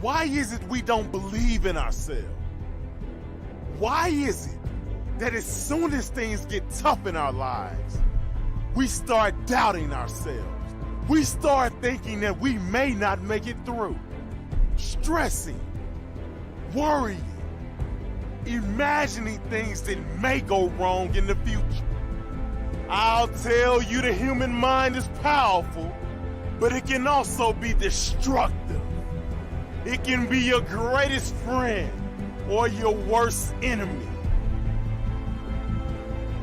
Why is it we don't believe in ourselves? Why is it that as soon as things get tough in our lives, we start doubting ourselves? We start thinking that we may not make it through, stressing, worrying, imagining things that may go wrong in the future. I'll tell you, the human mind is powerful, but it can also be destructive. It can be your greatest friend or your worst enemy.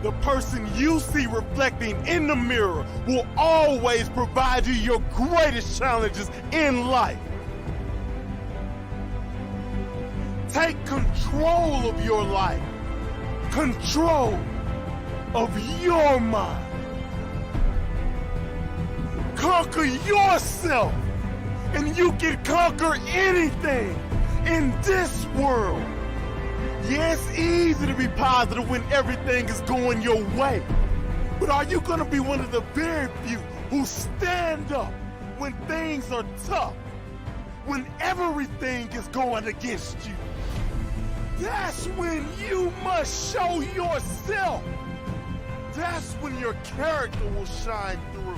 The person you see reflecting in the mirror will always provide you your greatest challenges in life. Take control of your life, control of your mind. Conquer yourself, and you can conquer anything in this world. Yeah, it's easy to be positive when everything is going your way. But are you going to be one of the very few who stand up when things are tough, when everything is going against you? That's when you must show yourself. That's when your character will shine through.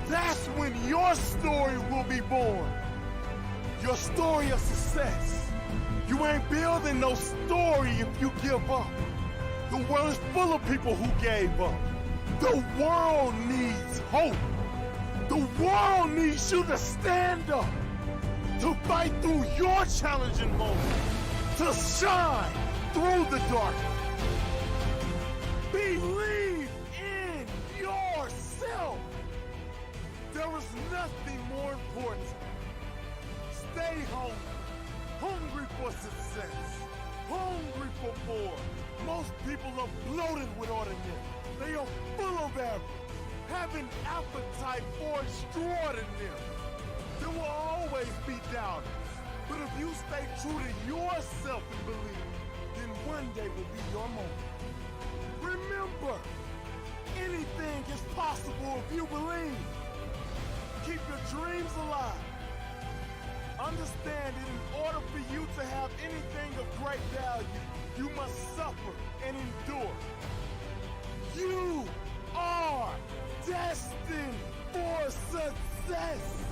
That's when your story will be born. Your story of success. You ain't building no story if you give up. The world is full of people who gave up. The world needs hope. The world needs you to stand up, to fight through your challenging moments, to shine through the darkness. Believe in yourself. There is nothing more important. Stay hungry for success, hungry for more. Most people are bloated with ordinary. They are full of average, have an appetite for extraordinary. There will always be doubters, but if you stay true to yourself and believe, then one day will be your moment. Remember, anything is possible if you believe. Keep your dreams alive. Understand that in order for you to have anything of great value, you must suffer and endure. You are destined for success.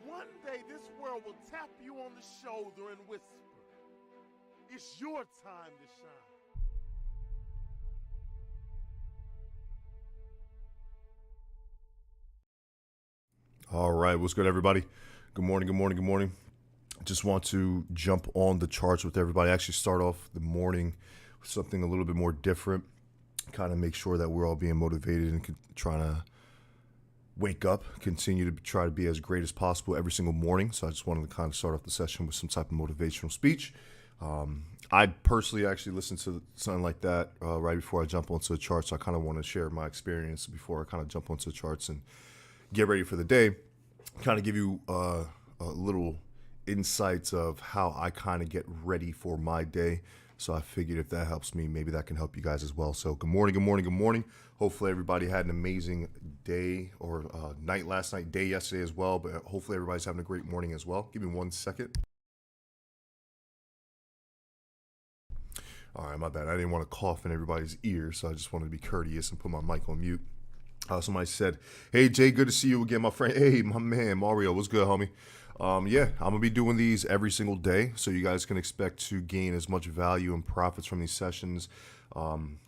One day this world will tap you on the shoulder and whisper, it's your time to shine. All right, what's good, everybody? Good morning, good morning, good morning. Just want to jump on the charts with everybody. Actually start off the morning with something a little bit more different. Kind of make sure that we're all being motivated and trying to wake up, continue to try to be as great as possible every single morning. So I just wanted to kind of start off the session with some type of motivational speech. I personally actually listen to something like that right before I jump onto the charts. So I kind of want to share my experience before I kind of jump onto the charts and get ready for the day. Kind of give you a little insights of how I kind of get ready for my day. So I figured if that helps me, maybe that can help you guys as well. So good morning, good morning, good morning. Hopefully everybody had an amazing day or night last night, day yesterday as well. But hopefully everybody's having a great morning as well. Give me 1 second. All right, my bad. I didn't want to cough in everybody's ear, so I just wanted to be courteous and put my mic on mute. Somebody said, hey, Jay, good to see you again, my friend. Hey, my man, Mario, what's good, homie? Yeah, I'm gonna be doing these every single day, so you guys can expect to gain as much value and profits from these sessions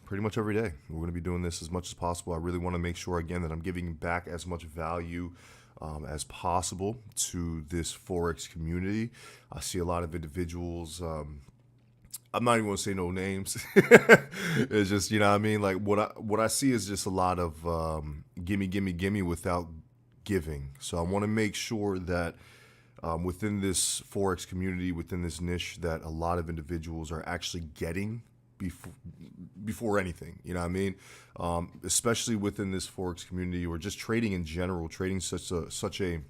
pretty much every day. We're gonna be doing this as much as possible. I really want to make sure again that I'm giving back as much value as possible to this Forex community. I see a lot of individuals. I'm not even gonna say no names. It's just, you know what I mean? Like what I see is just a lot of gimme without giving. So I want to make sure that within this Forex community, within this niche, that a lot of individuals are actually getting before anything, you know what I mean? Especially within this Forex community or just trading in general, trading such a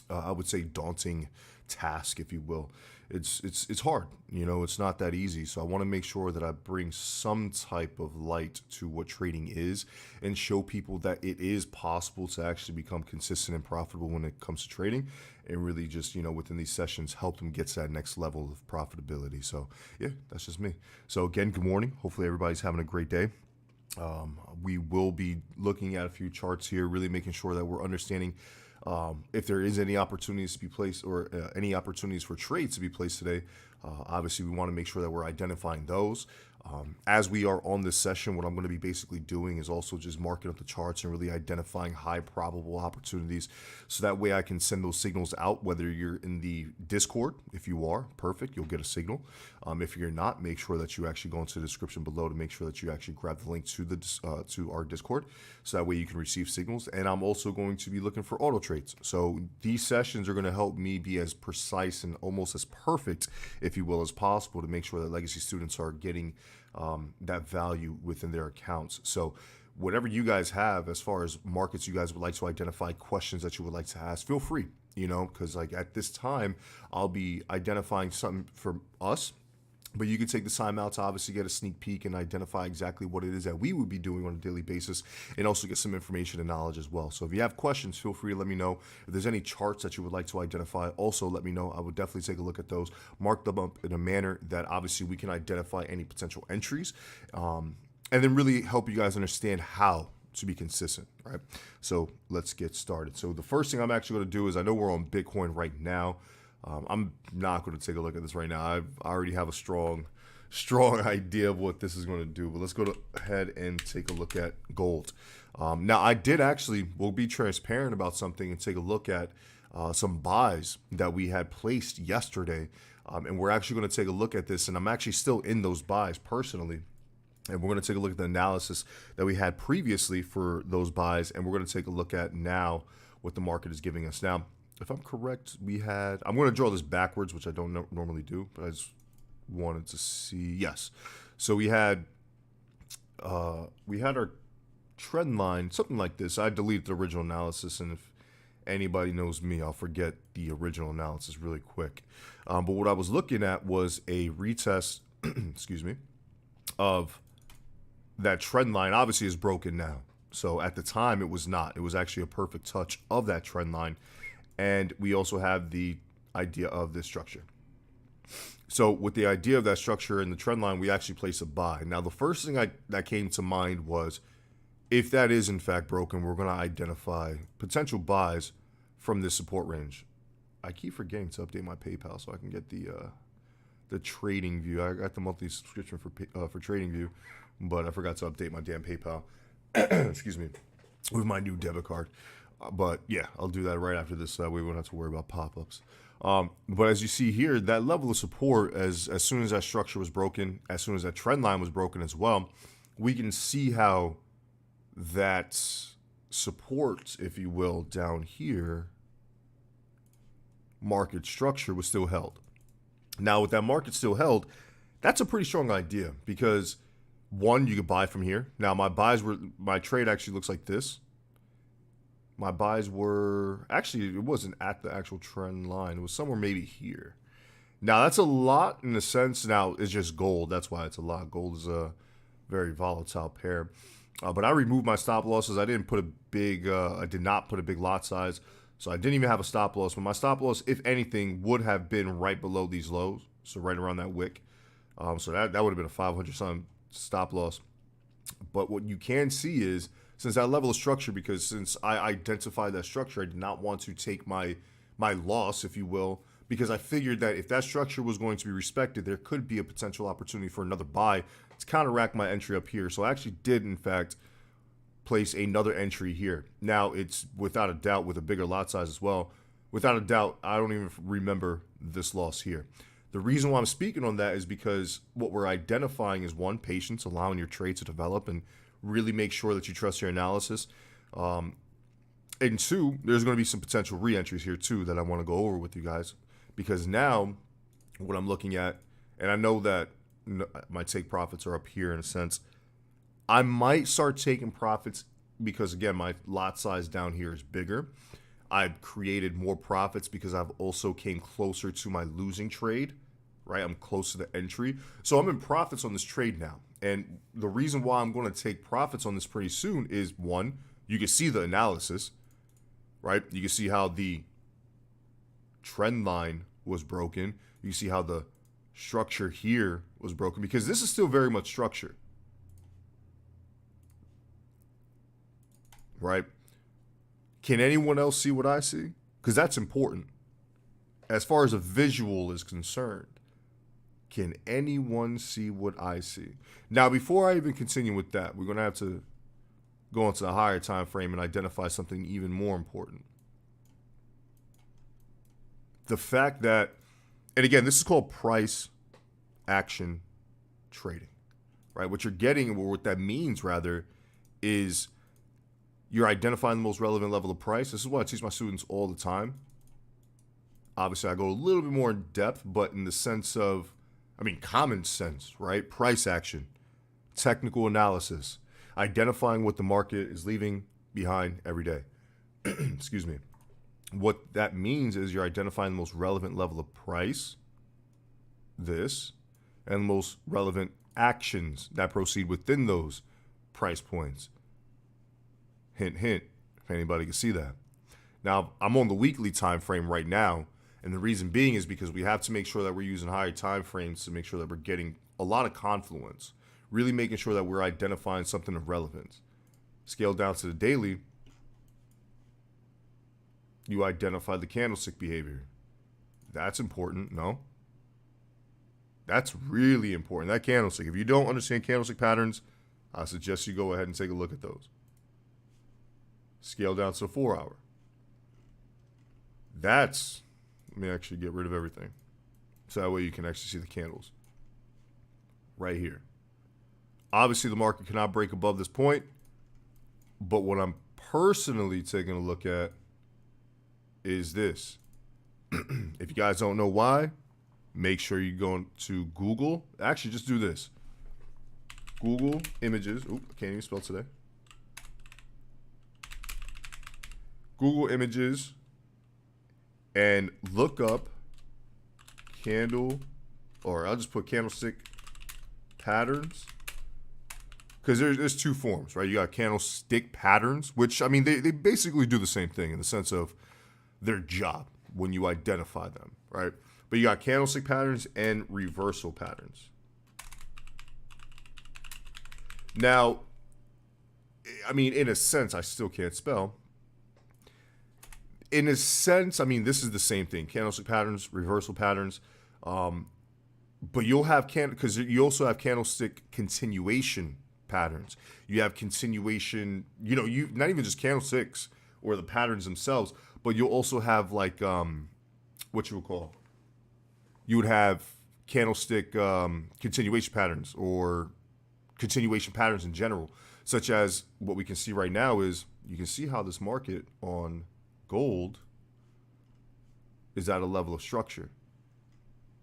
I would say daunting task, if you will. It's hard, you know, it's not that easy. So I want to make sure that I bring some type of light to what trading is and show people that it is possible to actually become consistent and profitable when it comes to trading, and really just, you know, within these sessions help them get to that next level of profitability. So yeah, that's just me. So again, good morning. Hopefully everybody's having a great day. We will be looking at a few charts here, really making sure that we're understanding if there is any opportunities to be placed or any opportunities for trades to be placed today. Obviously, we want to make sure that we're identifying those. As we are on this session, what I'm going to be basically doing is also just marking up the charts and really identifying high probable opportunities. So that way I can send those signals out, whether you're in the Discord. If you are, perfect, you'll get a signal. If you're not, make sure that you actually go into the description below to make sure that you actually grab the link to our Discord. So that way you can receive signals. And I'm also going to be looking for auto trades. So these sessions are going to help me be as precise and almost as perfect, if you will, as possible to make sure that legacy students are getting that value within their accounts. So whatever you guys have as far as markets you guys would like to identify, questions that you would like to ask, feel free, you know, because like at this time I'll be identifying something for us, but you can take the time out to obviously get a sneak peek and identify exactly what it is that we would be doing on a daily basis, and also get some information and knowledge as well. So if you have questions, feel free to let me know. If there's any charts that you would like to identify, also let me know. I would definitely take a look at those, mark them up in a manner that obviously we can identify any potential entries, and then really help you guys understand how to be consistent, right? So let's get started. So the first thing I'm actually going to do is, I know we're on Bitcoin right now. I'm not going to take a look at this right now. I already have a strong idea of what this is going to do, but let's go ahead and take a look at gold. Now, I did actually, we'll be transparent about something and take a look at some buys that we had placed yesterday, and we're actually going to take a look at this, and I'm actually still in those buys personally. And we're going to take a look at the analysis that we had previously for those buys, and we're going to take a look at now what the market is giving us. Now, if I'm correct, I'm going to draw this backwards, which I don't normally do, but I just wanted to see. Yes. So we had our trend line, something like this. I deleted the original analysis, and if anybody knows me, I'll forget the original analysis really quick. But what I was looking at was a retest, excuse me, of that trend line. Obviously is broken now. So at the time it was not. It was actually a perfect touch of that trend line. And we also have the idea of this structure. So with the idea of that structure and the trend line, we actually place a buy. Now, the first thing that came to mind was, if that is in fact broken, we're going to identify potential buys from this support range. I keep forgetting to update my PayPal so I can get the trading view. I got the monthly subscription for trading view, but I forgot to update my damn PayPal. Excuse me, with my new debit card. But yeah, I'll do that right after this. That way we won't have to worry about pop-ups. But as you see here, that level of support, as soon as that structure was broken, as soon as that trend line was broken as well, we can see how that support, if you will, down here, market structure was still held. Now, with that market still held, that's a pretty strong idea, because one, you could buy from here. Now, my trade actually looks like this. My buys were, actually, it wasn't at the actual trend line. It was somewhere maybe here. Now, that's a lot in the sense. Now, it's just gold. That's why it's a lot. Gold is a very volatile pair. But I removed my stop losses. I didn't put I did not put a big lot size. So I didn't even have a stop loss. But my stop loss, if anything, would have been right below these lows. So right around that wick. So that would have been a 500 something stop loss. But what you can see is, since that level of structure, because since I identified that structure, I did not want to take my my loss, if you will, because I figured that if that structure was going to be respected, there could be a potential opportunity for another buy to counteract my entry up here. So I actually did, in fact, place another entry here. Now, it's without a doubt with a bigger lot size as well. Without a doubt, I don't even remember this loss here. The reason why I'm speaking on that is because what we're identifying is, one, patience, allowing your trade to develop and really make sure that you trust your analysis. And two, there's going to be some potential re-entries here too that I want to go over with you guys, because now what I'm looking at, and I know that my take profits are up here in a sense, I might start taking profits because, again, my lot size down here is bigger. I've created more profits because I've also came closer to my losing trade, right? I'm close to the entry. So I'm in profits on this trade now. And the reason why I'm going to take profits on this pretty soon is, one, you can see the analysis, right? You can see how the trend line was broken. You can see how the structure here was broken, because this is still very much structure, right? Can anyone else see what I see? Because that's important. As far as a visual is concerned, can anyone see what I see? Now, before I even continue with that, we're going to have to go into the higher time frame and identify something even more important. The fact that, and again, this is called price action trading, right? What you're getting, or what that means rather, is you're identifying the most relevant level of price. This is what I teach my students all the time. Obviously, I go a little bit more in depth, but in the sense of, common sense, right? Price action, technical analysis, identifying what the market is leaving behind every day. Excuse me. What that means is you're identifying the most relevant level of price, this, and the most relevant actions that proceed within those price points. Hint, hint, if anybody can see that. Now, I'm on the weekly time frame right now, and the reason being is because we have to make sure that we're using higher time frames to make sure that we're getting a lot of confluence, really making sure that we're identifying something of relevance. Scale down to the daily, you identify the candlestick behavior. That's important, no? That's really important. That candlestick, if you don't understand candlestick patterns, I suggest you go ahead and take a look at those. Scale down to the 4 hour. Let me actually get rid of everything, so that way you can actually see the candles right here. Obviously, the market cannot break above this point, but what I'm personally taking a look at is this. If you guys don't know why, make sure you go to Google. Actually, just do this. Google images. Oop, I can't even spell today. Google images and look up I'll just put candlestick patterns, because there's two forms, right? You got candlestick patterns, which, they basically do the same thing in the sense of their job when you identify them, right? But you got candlestick patterns and reversal patterns. Now, in a sense, I still can't spell. In a sense, this is the same thing: candlestick patterns, reversal patterns. But you'll have because you also have candlestick continuation patterns. You have continuation, you not even just candlesticks or the patterns themselves, but you'll also have what you would call. You would have candlestick continuation patterns, or continuation patterns in general, such as what we can see right now is, you can see how this market on gold is at a level of structure.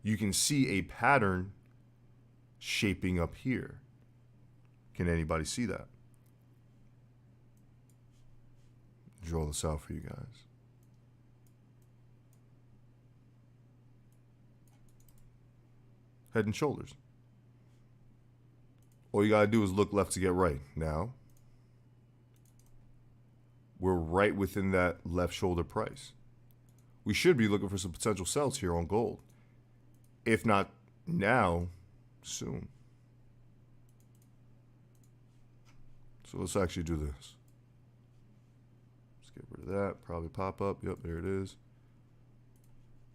You can see a pattern shaping up here. Can anybody see that? Draw this out for you guys. Head and shoulders. All you gotta do is look left to get right. Now, we're right within that left shoulder price. We should be looking for some potential sells here on gold. If not now, soon. So let's actually do this. Let's get rid of that. Probably pop up. Yep, there it is.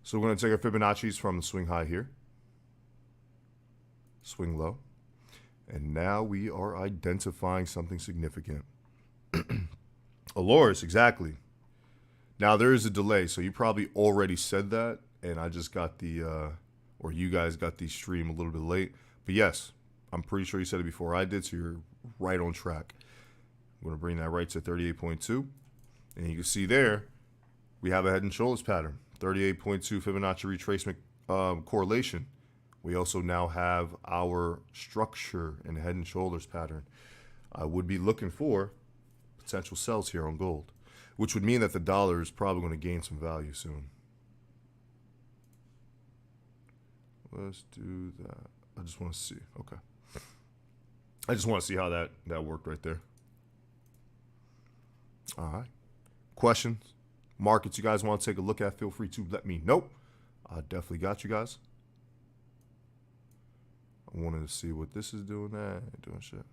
So we're going to take our Fibonacci's from the swing high here, swing low, and now we are identifying something significant. Allures, exactly. Now there is a delay, so you probably already said that, and I just got the, or you guys got the stream a little bit late. But yes, I'm pretty sure you said it before I did, so you're right on track. I'm going to bring that right to 38.2, and you can see there we have a head and shoulders pattern, 38.2 Fibonacci retracement correlation. We also now have our structure and head and shoulders pattern. I would be looking for potential sells here on gold, which would mean that the dollar is probably going to gain some value soon. Let's do that. I just want to see. Okay. I just want to see how that worked right there. All right. Questions, markets you guys want to take a look at, feel free to let me know. I definitely got you guys. I wanted to see what this is doing. Doing shit.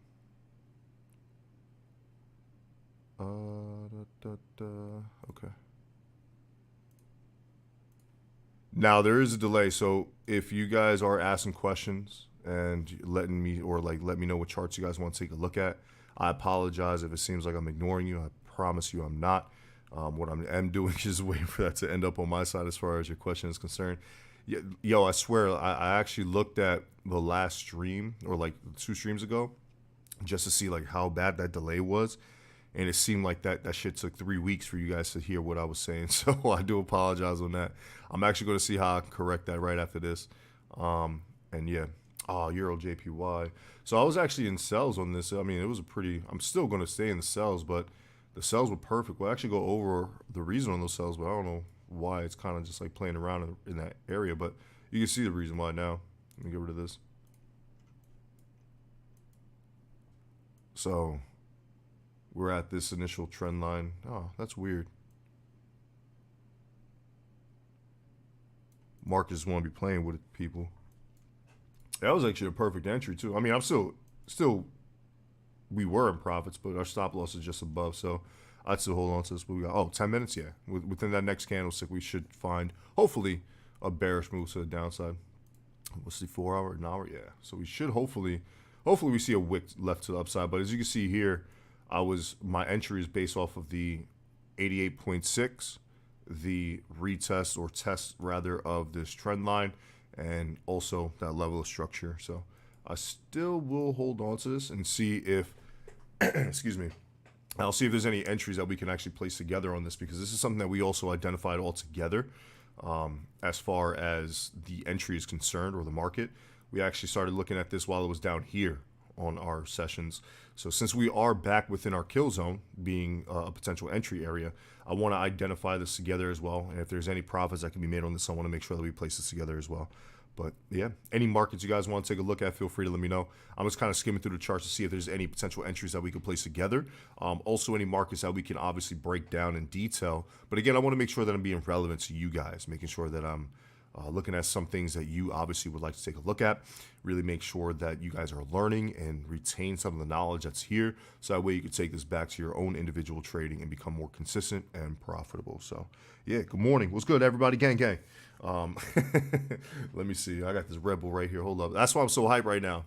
Okay. Now there is a delay, so if you guys are asking questions and letting me, or like let me know what charts you guys want to take a look at, I apologize if it seems like I'm ignoring you. I promise you I'm not. What I am doing is just waiting for that to end up on my side as far as your question is concerned. Yo, I swear, I actually looked at the last stream, or like 2 streams ago, just to see like how bad that delay was. And it seemed like that shit took 3 weeks for you guys to hear what I was saying. So I do apologize on that. I'm actually going to see how I can correct that right after this. And yeah. Oh, Euro JPY. So I was actually in sells on this. I mean, it was a pretty, I'm still going to stay in the sells, but the sells were perfect. We'll actually go over the reason on those sells, but I don't know why it's kind of just like playing around in that area. But you can see the reason why now. Let me get rid of this. So we're at this initial trend line. Oh, that's weird. Markets want to be playing with it, people. That was actually a perfect entry too. I mean, I'm still, we were in profits, but our stop loss is just above. So I'd still hold on to this. But we got 10 minutes, yeah. Within that next candlestick, we should find hopefully a bearish move to the downside. What's the 4 hour, an hour? Yeah. So we should hopefully we see a wick left to the upside. But as you can see here, my entry is based off of the 88.6, the retest or test rather of this trend line, and also that level of structure. So I still will hold on to this and see if, excuse me, I'll see if there's any entries that we can actually place together on this, because this is something that we also identified all together. As far as the entry is concerned, or the market, we actually started looking at this while it was down here on our sessions. So since we are back within our kill zone, being a potential entry area, I want to identify this together as well. And if there's any profits that can be made on this, I want to make sure that we place this together as well. But yeah, any markets you guys want to take a look at, feel free to let me know. I'm just kind of skimming through the charts to see if there's any potential entries that we could place together. Also any markets that we can obviously break down in detail. But again, I want to make sure that I'm being relevant to you guys, making sure that I'm looking at some things that you obviously would like to take a look at. Really make sure that you guys are learning and retain some of the knowledge that's here, so that way you can take this back to your own individual trading and become more consistent and profitable. So yeah, good morning. What's good, everybody? Gang, gang. Let me see. I got this Red Bull right here. Hold up. That's why I'm so hyped right now.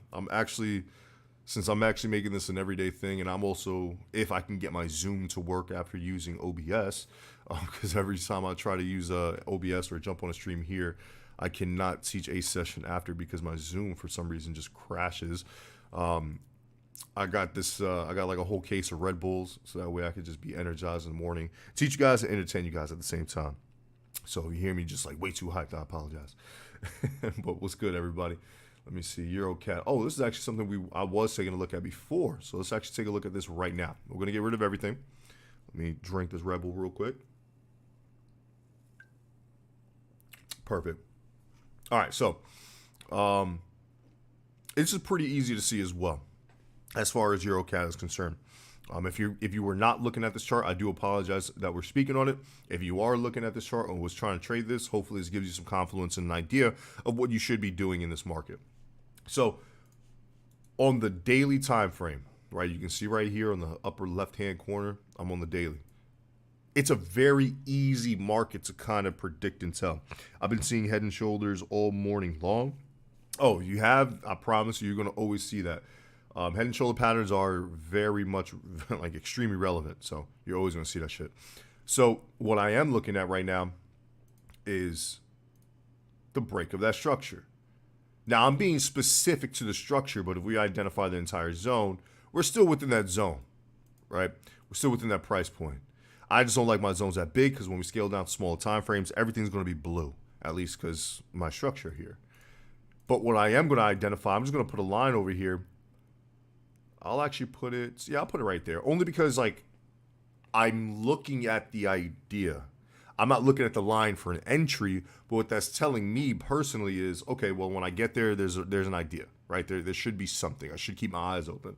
Since I'm actually making this an everyday thing, and I'm also, if I can get my Zoom to work after using OBS, because every time I try to use OBS or jump on a stream here, I cannot teach a session after because my Zoom for some reason just crashes. I got this. I got like a whole case of Red Bulls, so that way I could just be energized in the morning, teach you guys and entertain you guys at the same time. So if you hear me just like way too hyped, I apologize. But what's good, everybody? Let me see, EuroCAD. Oh, this is actually something I was taking a look at before. So let's actually take a look at this right now. We're going to get rid of everything. Let me drink this Red Bull real quick. Perfect. All right, so it's just pretty easy to see as well as far as EuroCAD is concerned. If you were not looking at this chart, I do apologize that we're speaking on it. If you are looking at this chart and was trying to trade this, hopefully this gives you some confidence and an idea of what you should be doing in this market. So on the daily time frame, right, you can see right here on the upper left hand corner, I'm on the daily. it's a very easy market to kind of predict and tell. I've been seeing head and shoulders all morning long. Oh, you have, I promise you, you're going to always see that. Head and shoulder patterns are very much like extremely relevant. So you're always going to see that shit. So what I am looking at right now is the break of that structure. Now I'm being specific to the structure, but if we identify the entire zone, we're still within that zone, right? We're still within that price point. I just don't like my zones that big because when we scale down to smaller time frames, everything's going to be blue, at least because my structure here. But what I am going to identify, I'm just going to put a line over here. I'll actually put it, yeah, I'll put it right there. Only because, like, I'm looking at the idea. I'm not looking at the line for an entry, but what that's telling me personally is, okay, well, when I get there, there's an idea, right? There should be something. I should keep my eyes open.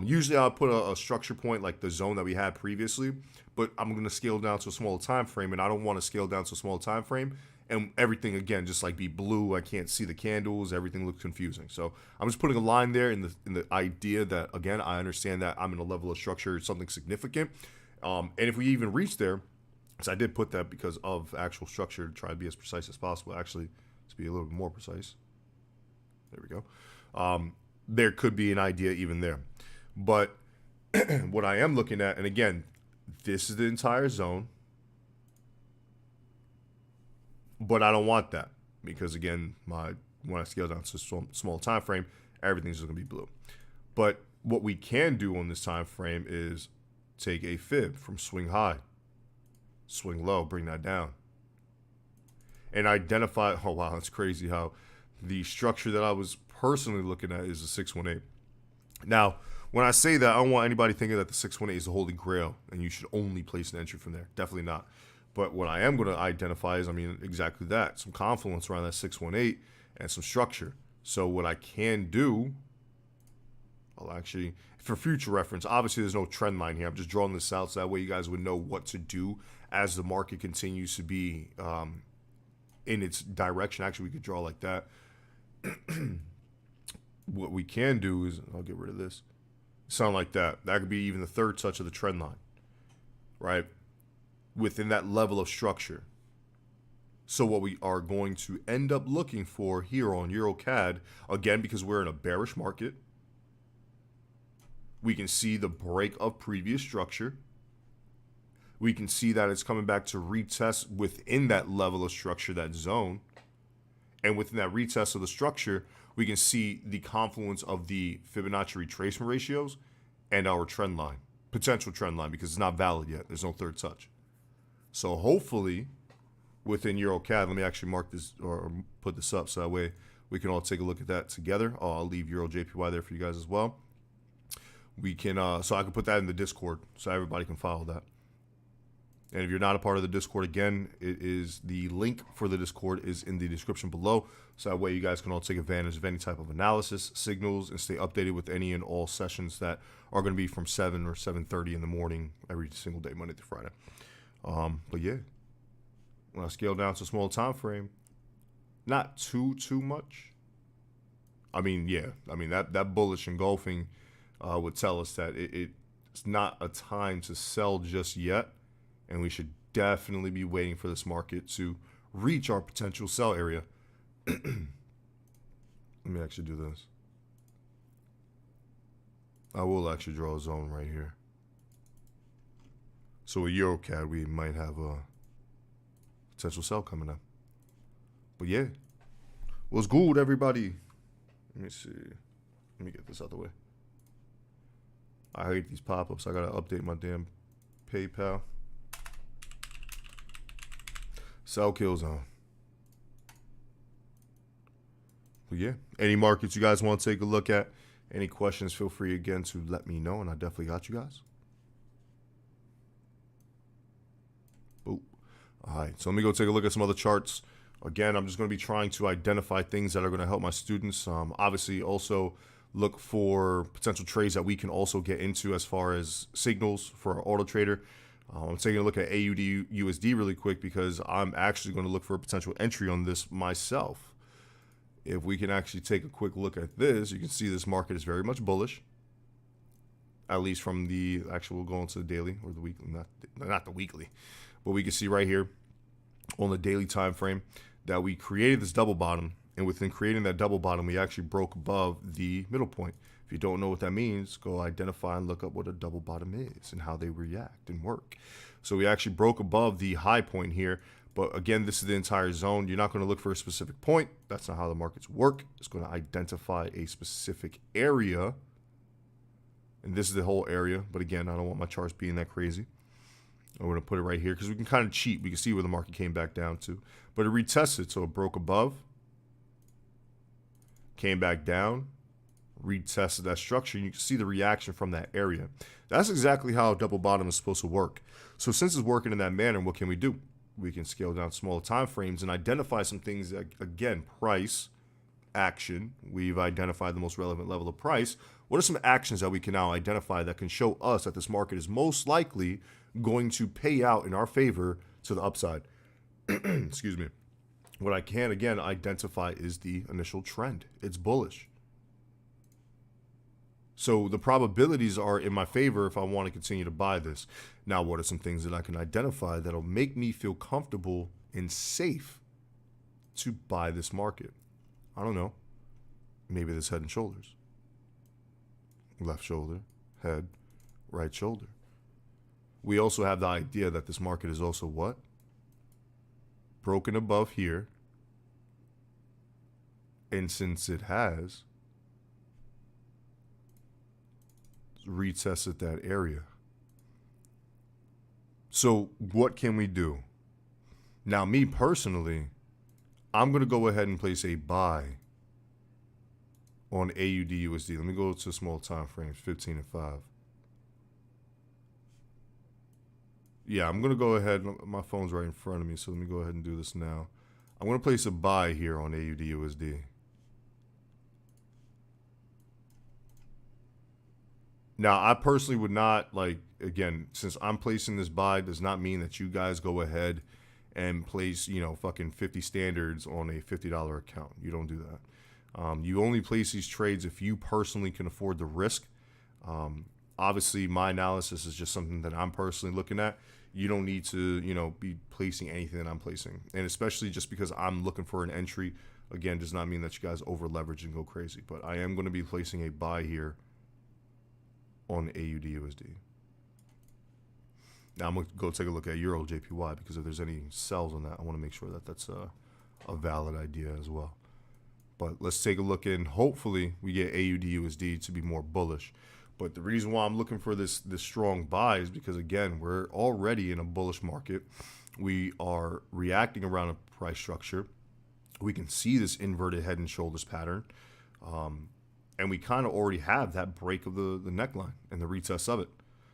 Usually I'll put a structure point like the zone that we had previously, but I'm going to scale down to a smaller time frame, and I don't want to scale down to a smaller time frame and everything again just like be blue. I can't see the candles. Everything looks confusing. So I'm just putting a line there in the idea that, again, I understand that I'm in a level of structure, something significant. And if we even reach there, so I did put that because of actual structure to try to be as precise as possible. Actually, to be a little bit more precise. There we go. There could be an idea even there. But what I am looking at, and again, this is the entire zone. But I don't want that because, again, when I scale down to a small time frame, everything's just going to be blue. But what we can do on this time frame is take a fib from swing high, swing low, bring that down, and identify. Oh, wow, that's crazy how the structure that I was personally looking at is a 618. Now, when I say that, I don't want anybody thinking that the 618 is the holy grail and you should only place an entry from there. Definitely not. But what I am going to identify is, exactly that. Some confluence around that 618 and some structure. So what I can do, I'll actually, for future reference, obviously there's no trend line here. I'm just drawing this out so that way you guys would know what to do as the market continues to be in its direction. Actually, we could draw like that. What we can do is, I'll get rid of this. Sound like that. That could be even the third touch of the trend line, right? Within that level of structure. So what we are going to end up looking for here on EuroCAD, again, because we're in a bearish market, we can see the break of previous structure. We can see that it's coming back to retest within that level of structure, that zone. And within that retest of the structure, we can see the confluence of the Fibonacci retracement ratios and our trend line, potential trend line, because it's not valid yet. There's no third touch. So hopefully within EuroCAD, let me actually mark this or put this up so that way we can all take a look at that together. I'll leave EuroJPY there for you guys as well. We can, so I can put that in the Discord so everybody can follow that. And if you're not a part of the Discord, again, it is the link for the Discord is in the description below. So that way you guys can all take advantage of any type of analysis, signals, and stay updated with any and all sessions that are going to be from 7 or 7:30 in the morning every single day, Monday through Friday. But yeah, when I scale down to a small time frame, not too much. That bullish engulfing would tell us that it's not a time to sell just yet. And we should definitely be waiting for this market to reach our potential sell area. Let me actually do this. I will actually draw a zone right here. So with EuroCAD, we might have a potential sell coming up. But yeah, what's good, everybody? Let me see. Let me get this out the way. I hate these pop-ups. I gotta update my damn PayPal. Sell kill zone. But yeah, any markets you guys want to take a look at, any questions, feel free again to let me know, and I definitely got you guys. Boop. All right, so let me go take a look at some other charts. Again, I'm just going to be trying to identify things that are going to help my students. Obviously, also look for potential trades that we can also get into as far as signals for our auto trader. I'm taking a look at AUD USD really quick because I'm actually going to look for a potential entry on this myself. If we can actually take a quick look at this, you can see this market is very much bullish. at least from the actual, we'll go into the daily or the weekly, not the weekly, but we can see right here on the daily time frame that we created this double bottom, and within creating that double bottom, we actually broke above the middle point. If you don't know what that means, go identify and look up what a double bottom is and how they react and work. So we actually broke above the high point here. But again, this is the entire zone. You're not going to look for a specific point. That's not how the markets work. It's going to identify a specific area. And this is the whole area. But again, I don't want my charts being that crazy. I'm going to put it right here because we can kind of cheat. We can see where the market came back down to. But it retested. So it broke above. Came back down. Retested that structure. And you can see the reaction from that area. That's exactly how a double bottom is supposed to work. So since it's working in that manner, what can we do? We can scale down smaller time frames and identify some things that, again, price, action. We've identified the most relevant level of price. What are some actions that we can now identify that can show us that this market is most likely going to pay out in our favor to the upside? Excuse me. What I can, again, identify is the initial trend. It's bullish. So the probabilities are in my favor if I want to continue to buy this. Now, what are some things that I can identify that'll make me feel comfortable and safe to buy this market? I don't know. Maybe this head and shoulders. Left shoulder, head, right shoulder. We also have the idea that this market is also what? Broken above here. And since it has, retested that area. So what can we do? Now, me personally, I'm going to go ahead and place a buy on AUD USD. Let me go to small time frames, 15 and 5. Yeah, I'm going to go ahead. My phone's right in front of me, so let me go ahead and do this now. I'm going to place a buy here on AUD USD. Now, I personally would not, like, again, since I'm placing this buy, does not mean that you guys go ahead and place, you know, fucking 50 standards on a $50 account. You don't do that. You only place these trades if you personally can afford the risk. Obviously, my analysis is just something that I'm personally looking at. You don't need to, you know, be placing anything that I'm placing. And especially just because I'm looking for an entry, again, does not mean that you guys over leverage and go crazy. But I am going to be placing a buy here on AUD USD. Now I'm going to go take a look at Euro JPY because if there's any sells on that, I want to make sure that that's a valid idea as well. But let's take a look in. Hopefully we get AUD USD to be more bullish. But the reason why I'm looking for this strong buy is because, again, we're already in a bullish market. We are reacting around a price structure. We can see this inverted head and shoulders pattern. And we kind of already have that break of the neckline and the retest of it.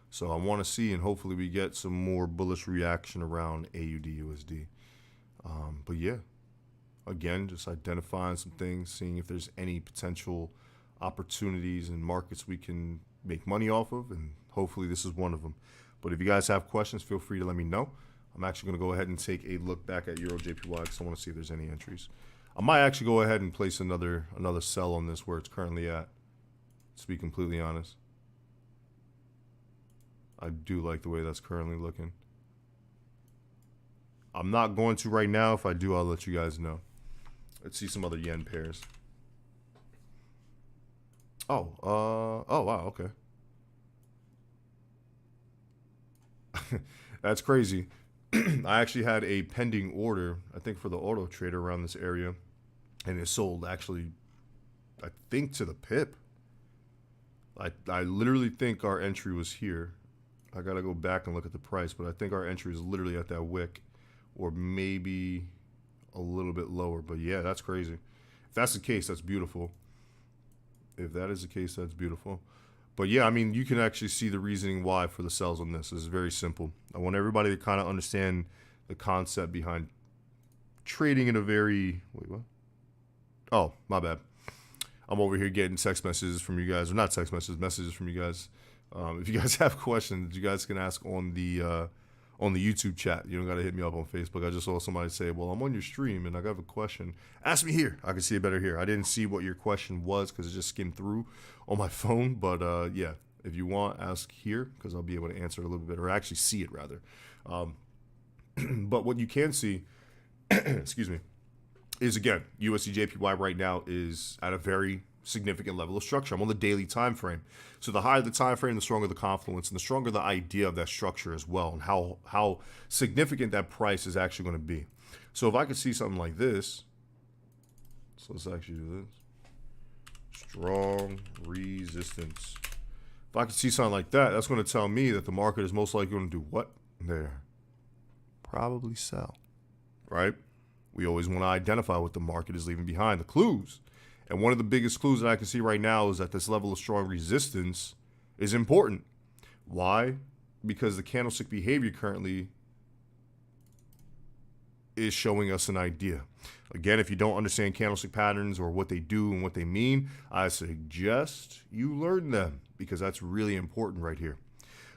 So I want to see, and hopefully we get some more bullish reaction around AUD USD. But yeah, again, just identifying some things, seeing if there's any potential opportunities in markets we can make money off of, and hopefully this is one of them. But if you guys have questions, feel free to let me know. I'm actually going to go ahead and take a look back at Euro JPY because I want to see if there's any entries. I might actually go ahead and place another sell on this where it's currently at, to be completely honest. I do like the way that's currently looking. I'm not going to right now. If I do, I'll let you guys know. Let's see some other yen pairs. Oh, wow, okay. That's crazy. I actually had a pending order, I think, for the auto trader around this area, and it sold actually, I think, to the pip. I literally think our entry was here. I gotta go back and look at the price, but I think our entry is literally at that wick, or maybe a little bit lower. But yeah, that's crazy. If that's the case, that's beautiful. If that is the case, that's beautiful. But yeah, I mean, you can actually see the reasoning why for the sells on this. It's very simple. I want everybody to kind of understand the concept behind trading in a very... Wait, what? Oh, my bad. I'm over here getting text messages from you guys. Or not text messages from you guys. If you guys have questions, you guys can ask on the YouTube chat. You don't got to hit me up on Facebook. I just saw somebody say, well, I'm on your stream and I got a question. Ask me here. I can see it better here. I didn't see what your question was because it just skimmed through on my phone. But yeah, If you want, ask here because I'll be able to answer it a little bit better, or actually see it rather. But what you can see, excuse me, is again, USD JPY right now is at a very significant level of structure. I'm on the daily time frame. So the higher the time frame, the stronger the confluence and the stronger the idea of that structure as well, and how significant that price is actually going to be. So if I could see something like this, so let's actually do this. Strong resistance. If I could see something like that, that's going to tell me that the market is most likely going to do what? There. Probably sell. Right? We always want to identify what the market is leaving behind, the clues. And one of the biggest clues that I can see right now is that this level of strong resistance is important. Why? Because the candlestick behavior currently is showing us an idea. Again, if you don't understand candlestick patterns or what they do and what they mean, I suggest you learn them because that's really important right here.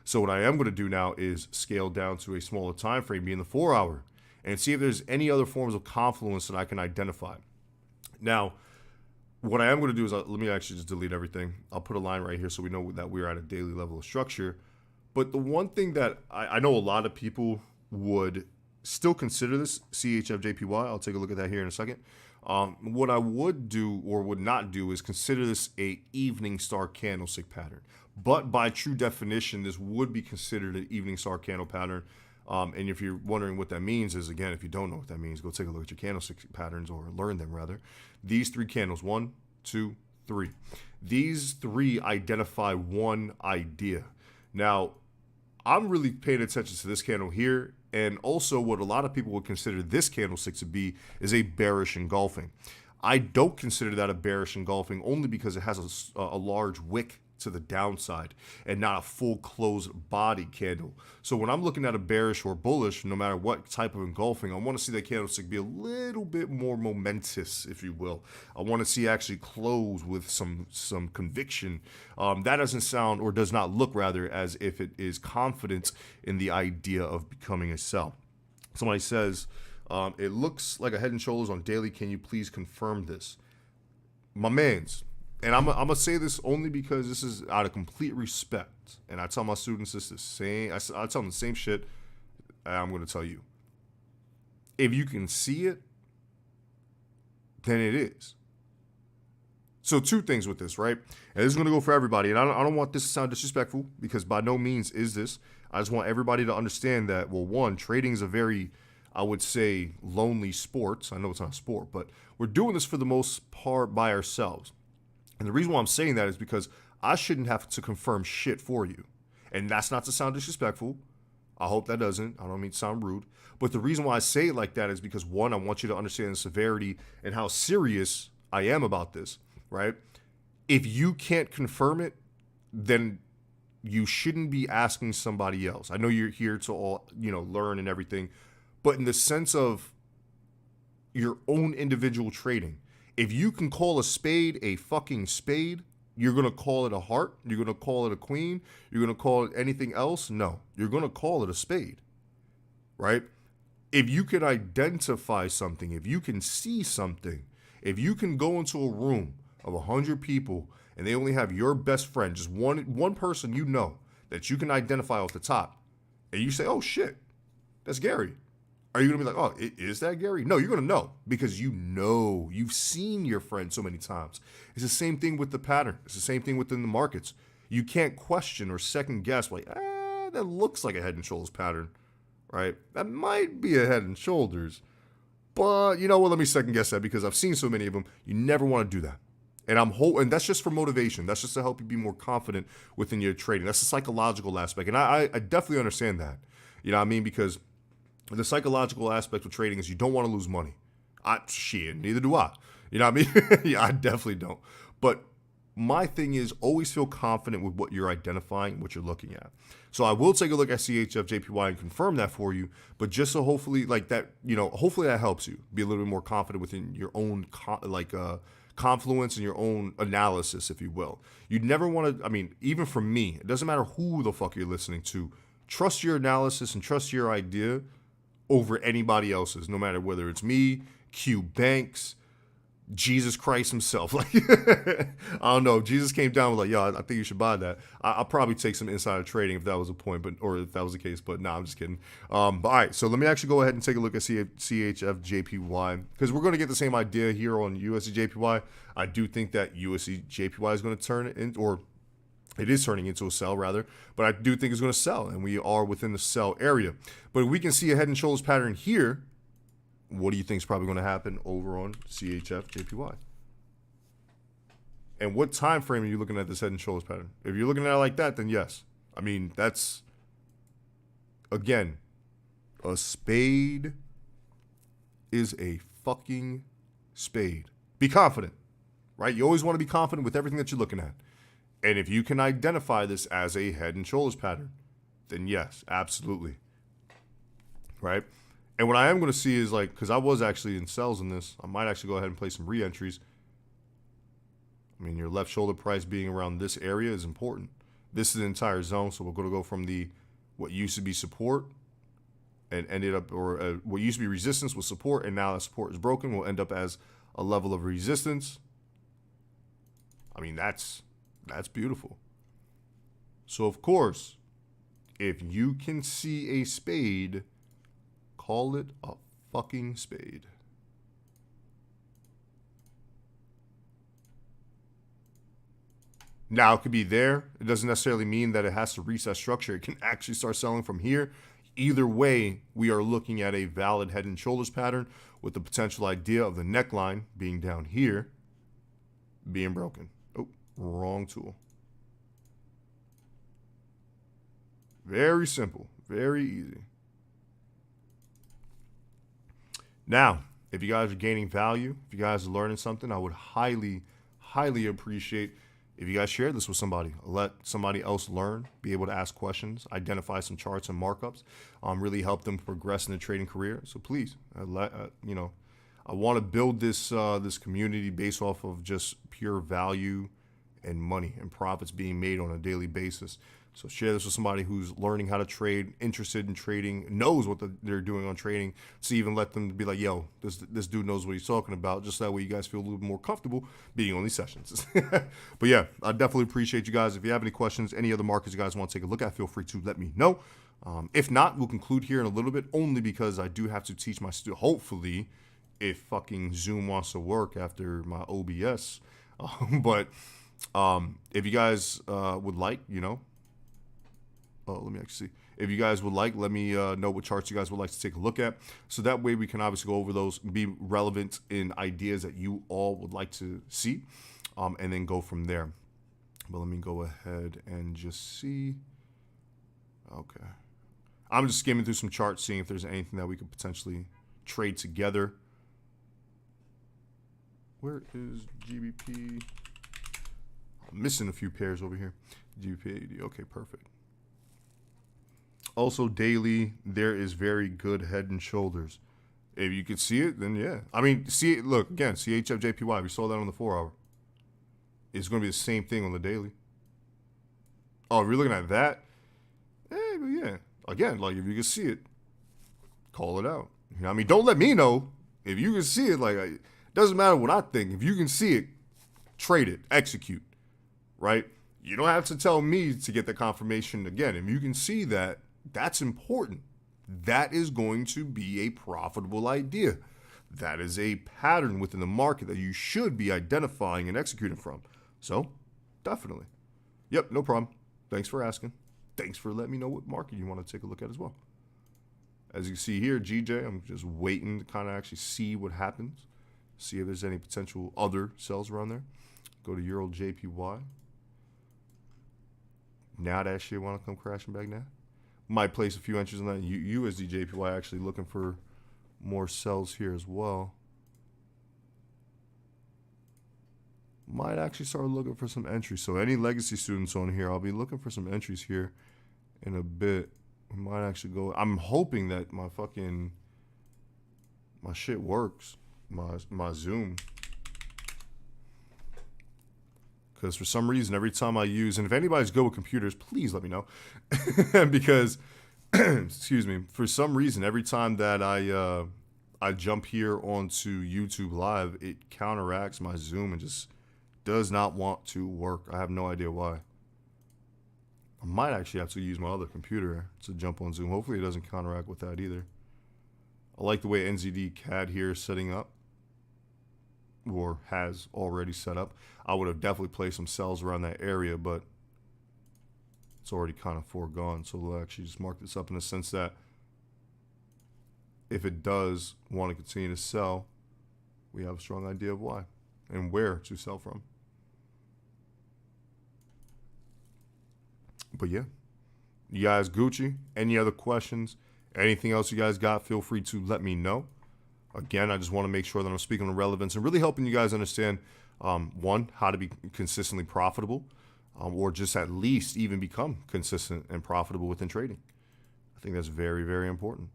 So what I am going to do now is scale down to a smaller time frame, being the 4 hour, and see if there's any other forms of confluence that I can identify. Now, what I am going to do is, let me actually just delete everything. I'll put a line right here so we know that we're at a daily level of structure. But the one thing that I know a lot of people would still consider this CHFJPY. I'll take a look at that here in a second. What I would do or would not do is consider this a evening star candlestick pattern. But by true definition, this would be considered an evening star candle pattern. And if you're wondering what that means is, again, if you don't know what that means, go take a look at your candlestick patterns, or learn them rather. These three candles, 1, 2, 3. These three identify one idea. Now, I'm really paying attention to this candle here, and also what a lot of people would consider this candlestick to be is a bearish engulfing. I don't consider that a bearish engulfing only because it has a large wick to the downside and not a full closed body candle. So when I'm looking at a bearish or bullish, no matter what type of engulfing, I want to see that candlestick be a little bit more momentous, if you will. I want to see actually close with some conviction. That doesn't sound, or does not look rather, as if it is confident in the idea of becoming a sell. Somebody says, it looks like a head and shoulders on daily. Can you please confirm this? My mans. And I'm going to say this only because this is out of complete respect. And I tell my students this the same. I tell them the same shit I'm going to tell you. If you can see it, then it is. So two things with this, right? And this is going to go for everybody. And I don't want this to sound disrespectful, because by no means is this. I just want everybody to understand that, well, one, trading is a very, I would say, lonely sport. I know it's not a sport, but we're doing this for the most part by ourselves. And the reason why I'm saying that is because I shouldn't have to confirm shit for you. And that's not to sound disrespectful. I hope that doesn't. I don't mean to sound rude. But the reason why I say it like that is because, one, I want you to understand the severity and how serious I am about this, right? If you can't confirm it, then you shouldn't be asking somebody else. I know you're here to all, learn and everything. But in the sense of your own individual trading, if you can call a spade a fucking spade, you're going to call it a heart, you're going to call it a queen, you're going to call it anything else? No, you're going to call it a spade, right? If you can identify something, if you can see something, if you can go into a room of 100 people and they only have your best friend, just one person that you can identify off the top, and you say, oh shit, that's Gary. Are you going to be like, oh, is that Gary? No, you're going to know, because you've seen your friend so many times. It's the same thing with the pattern. It's the same thing within the markets. You can't question or second guess, like, that looks like a head and shoulders pattern, right? That might be a head and shoulders, but you know what? Let me second guess that, because I've seen so many of them. You never want to do that. And and that's just for motivation. That's just to help you be more confident within your trading. That's the psychological aspect. And I definitely understand that. You know what I mean? Because the psychological aspect of trading is you don't want to lose money. Neither do I. You know what I mean? Yeah, I definitely don't. But my thing is, always feel confident with what you're identifying, what you're looking at. So I will take a look at CHFJPY and confirm that for you. But just so hopefully, hopefully that helps you be a little bit more confident within your own confluence and your own analysis, if you will. You'd never want to, even for me, it doesn't matter who the fuck you're listening to. Trust your analysis and trust your idea over anybody else's, no matter whether it's me, Q Banks, Jesus Christ himself. Like, I don't know. If Jesus came down and was like, yo, I think you should buy that. I'll probably take some insider trading if that was a point, or if that was the case. But no, I'm just kidding. But all right, so let me actually go ahead and take a look at CHF-JPY, because we're going to get the same idea here on USD-JPY. I do think that USD-JPY is going to turn in, or it is turning into a sell rather, but I do think it's going to sell, and we are within the sell area. But we can see a head and shoulders pattern here. What do you think is probably going to happen over on CHF-JPY? And what time frame are you looking at this head and shoulders pattern? If you're looking at it like that, then yes. I mean, that's, again, a spade is a fucking spade. Be confident, right? You always want to be confident with everything that you're looking at. And if you can identify this as a head and shoulders pattern, then yes, absolutely. Right? And what I am going to see is, like, because I was actually in sells in this, I might actually go ahead and play some re-entries. I mean, your left shoulder price being around this area is important. This is the entire zone, so we're going to go from the what used to be support and ended up, or what used to be resistance was support, and now that support is broken, will end up as a level of resistance. I mean, that's beautiful. So, of course, if you can see a spade, call it a fucking spade. Now, it could be there. It doesn't necessarily mean that it has to reach that structure. It can actually start selling from here. Either way, we are looking at a valid head and shoulders pattern with the potential idea of the neckline being down here, being broken. Oh, wrong tool. Very simple. Very easy. Now, if you guys are gaining value, if you guys are learning something, I would highly, highly appreciate if you guys share this with somebody. Let somebody else learn, be able to ask questions, identify some charts and markups, really help them progress in their trading career. So please, you know, I want to build this this community based off of just pure value and money and profits being made on a daily basis. So share this with somebody who's learning how to trade, interested in trading, knows what they're doing on trading. So even let them be like, yo, this dude knows what he's talking about. Just that way you guys feel a little bit more comfortable being on these sessions. But yeah, I definitely appreciate you guys. If you have any questions, any other markets you guys want to take a look at, feel free to let me know. If not, we'll conclude here in a little bit, only because I do have to teach my students, hopefully, if fucking Zoom wants to work after my OBS. But if you guys would like, you know, let me actually see. If you guys would like, let me know what charts you guys would like to take a look at. So that way we can obviously go over those, be relevant in ideas that you all would like to see, and then go from there. But let me go ahead and just see. Okay. I'm just skimming through some charts, seeing if there's anything that we could potentially trade together. Where is GBP? I'm missing a few pairs over here. GBP, okay, perfect. Also, daily, there is very good head and shoulders. If you could see it, then yeah. I mean, see it. Look, again, CHF-JPY. We saw that on the 4-hour. It's going to be the same thing on the daily. Oh, if you're looking at that, but yeah. Again, like, if you can see it, call it out. You know what I mean? Don't let me know. If you can see it, like, it doesn't matter what I think. If you can see it, trade it, execute, right? You don't have to tell me to get the confirmation again. If you can see that, that's important. That is going to be a profitable idea. That is a pattern within the market that you should be identifying and executing from. So, definitely. Yep, no problem. Thanks for asking. Thanks for letting me know what market you want to take a look at as well. As you can see here, GJ, I'm just waiting to kind of actually see what happens. See if there's any potential other sells around there. Go to Euro JPY. Now that shit want to come crashing back now. Might place a few entries on that USD JPY, actually looking for more sells here as well. Might actually start looking for some entries. So any legacy students on here, I'll be looking for some entries here in a bit. We might actually go. I'm hoping that my shit works. My Zoom. Because for some reason, every time I use, and if anybody's good with computers, please let me know. Because, excuse me, for some reason, every time that I jump here onto YouTube Live, it counteracts my Zoom and just does not want to work. I have no idea why. I might actually have to use my other computer to jump on Zoom. Hopefully it doesn't counteract with that either. I like the way NZD CAD here is setting up, or has already set up. I would have definitely placed some cells around that area, but it's already kind of foregone. So we'll actually just mark this up in the sense that if it does want to continue to sell, we have a strong idea of why and where to sell from. But yeah, you guys Gucci. Any other questions? Anything else you guys got? Feel free to let me know. Again, I just want to make sure that I'm speaking on relevance and really helping you guys understand, one, how to be consistently profitable, or just at least even become consistent and profitable within trading. I think that's very, very important.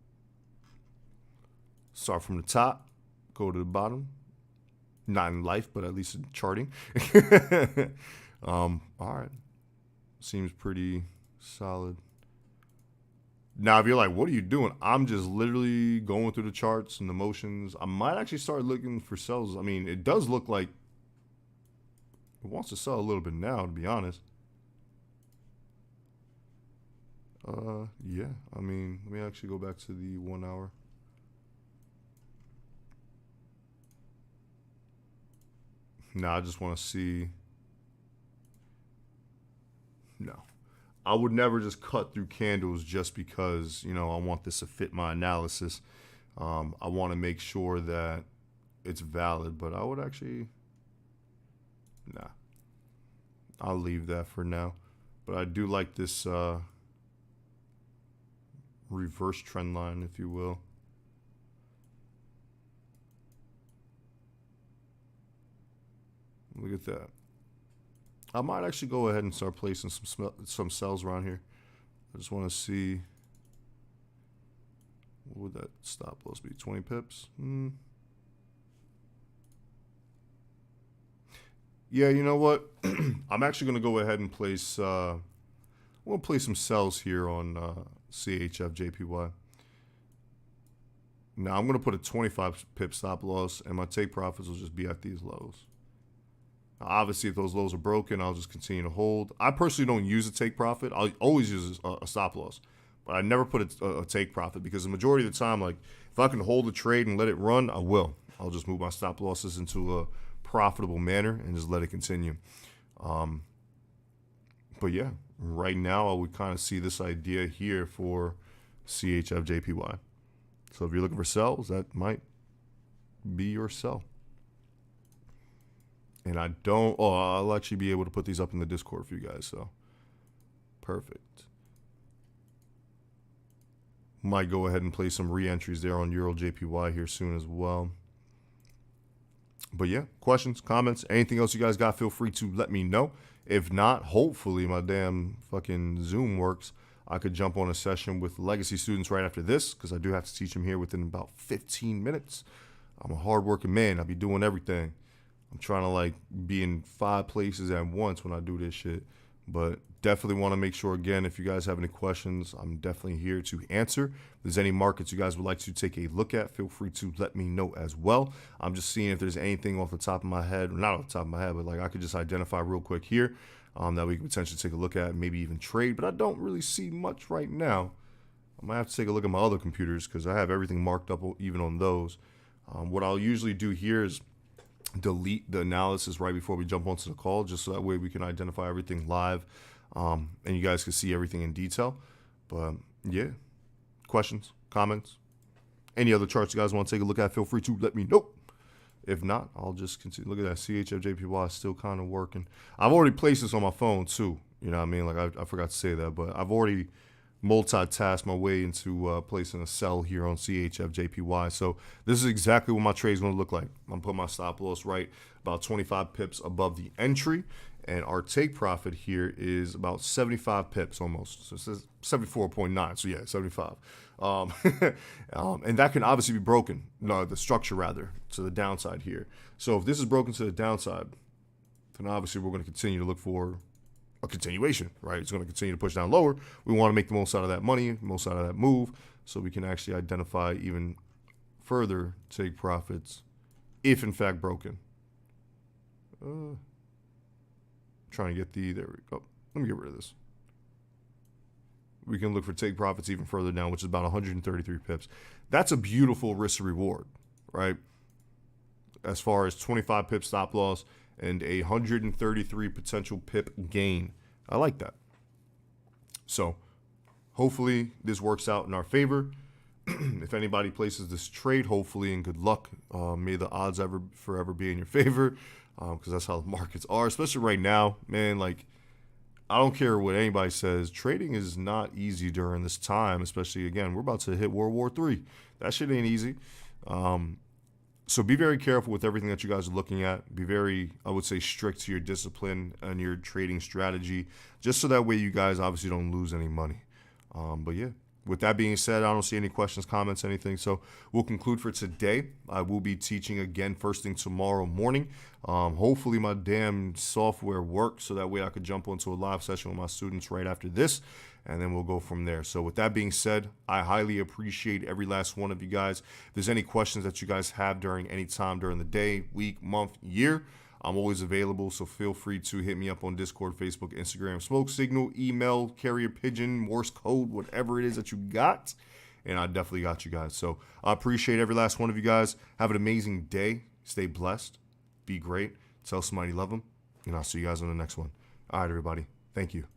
Start from the top, go to the bottom. Not in life, but at least in charting. All right. Seems pretty solid. Now, if you're like, what are you doing? I'm just literally going through the charts and the motions. I might actually start looking for sells. I mean, it does look like it wants to sell a little bit now, to be honest. Yeah. I mean, let me actually go back to the 1 hour. Now, I just want to see. No. I would never just cut through candles just because, you know, I want this to fit my analysis. I want to make sure that it's valid, but I would actually, nah, I'll leave that for now. But I do like this reverse trend line, if you will. Look at that. I might actually go ahead and start placing some cells around here. I just want to see, what would that stop loss be? 20 pips? Yeah, you know what? I'm actually going to go ahead and place, we'll place some cells here on CHF JPY. Now I'm going to put a 25 pip stop loss, and my take profits will just be at these lows. Obviously, if those lows are broken, I'll just continue to hold. I personally don't use a take profit. I'll always use a stop loss. But I never put a take profit because the majority of the time, like, if I can hold the trade and let it run, I will. I'll just move my stop losses into a profitable manner and just let it continue. But yeah, right now I would kind of see this idea here for CHF JPY. So if you're looking for sells, that might be your sell. And I don't, I'll actually be able to put these up in the Discord for you guys, so perfect. Might go ahead and play some re-entries there on Euro JPY here soon as well. But yeah, questions, comments, anything else you guys got, feel free to let me know. If not, hopefully my damn fucking Zoom works. I could jump on a session with legacy students right after this because I do have to teach them here within about 15 minutes. I'm a hardworking man. I'll be doing everything. I'm trying to like be in 5 places at once when I do this shit. But definitely want to make sure, again, if you guys have any questions, I'm definitely here to answer. If there's any markets you guys would like to take a look at, feel free to let me know as well. I'm just seeing if there's anything off the top of my head, not off the top of my head, but like I could just identify real quick here that we could potentially take a look at, maybe even trade. But I don't really see much right now. I might have to take a look at my other computers because I have everything marked up even on those. What I'll usually do here is delete the analysis right before we jump onto the call, just so that way we can identify everything live and you guys can see everything in detail. But yeah, questions, comments, any other charts you guys want to take a look at, feel free to let me know. If not, I'll just continue. Look at that, CHF JPY is still kind of working. I've already placed this on my phone too, you know what I mean? Like I forgot to say that, but I've already multitask my way into placing a sell here on CHF JPY. So this is exactly what my trade is going to look like. I'm putting my stop loss right about 25 pips above the entry, and our take profit here is about 75 pips almost. So it says 74.9. So yeah, 75. And that can obviously be broken. No, the structure rather, to the downside here. So if this is broken to the downside, then obviously we're going to continue to look for a continuation, right? It's going to continue to push down lower. We want to make the most out of that money, most out of that move, so we can actually identify even further take profits if in fact broken. Trying to get there we go. Let me get rid of this. We can look for take profits even further down, which is about 133 pips. That's a beautiful risk reward, right? As far as 25 pip stop loss and a 133 potential pip gain. I like that. So hopefully this works out in our favor. If anybody places this trade, hopefully, and good luck. May the odds forever be in your favor, because that's how the markets are, especially right now, man. Like, I don't care what anybody says. Trading is not easy during this time, especially, again, we're about to hit World War III. That shit ain't easy. So be very careful with everything that you guys are looking at. Be very, I would say, strict to your discipline and your trading strategy, just so that way you guys obviously don't lose any money. But yeah, with that being said, I don't see any questions, comments, anything. So we'll conclude for today. I will be teaching again first thing tomorrow morning. Hopefully my damn software works so that way I could jump onto a live session with my students right after this, and then we'll go from there. So with that being said, I highly appreciate every last one of you guys. If there's any questions that you guys have during any time during the day, week, month, year, I'm always available, so feel free to hit me up on Discord, Facebook, Instagram, smoke signal, email, carrier pigeon, Morse code, whatever it is that you got, and I definitely got you guys. So I appreciate every last one of you guys. Have an amazing day. Stay blessed. Be great. Tell somebody you love them, and I'll see you guys on the next one. All right, everybody. Thank you.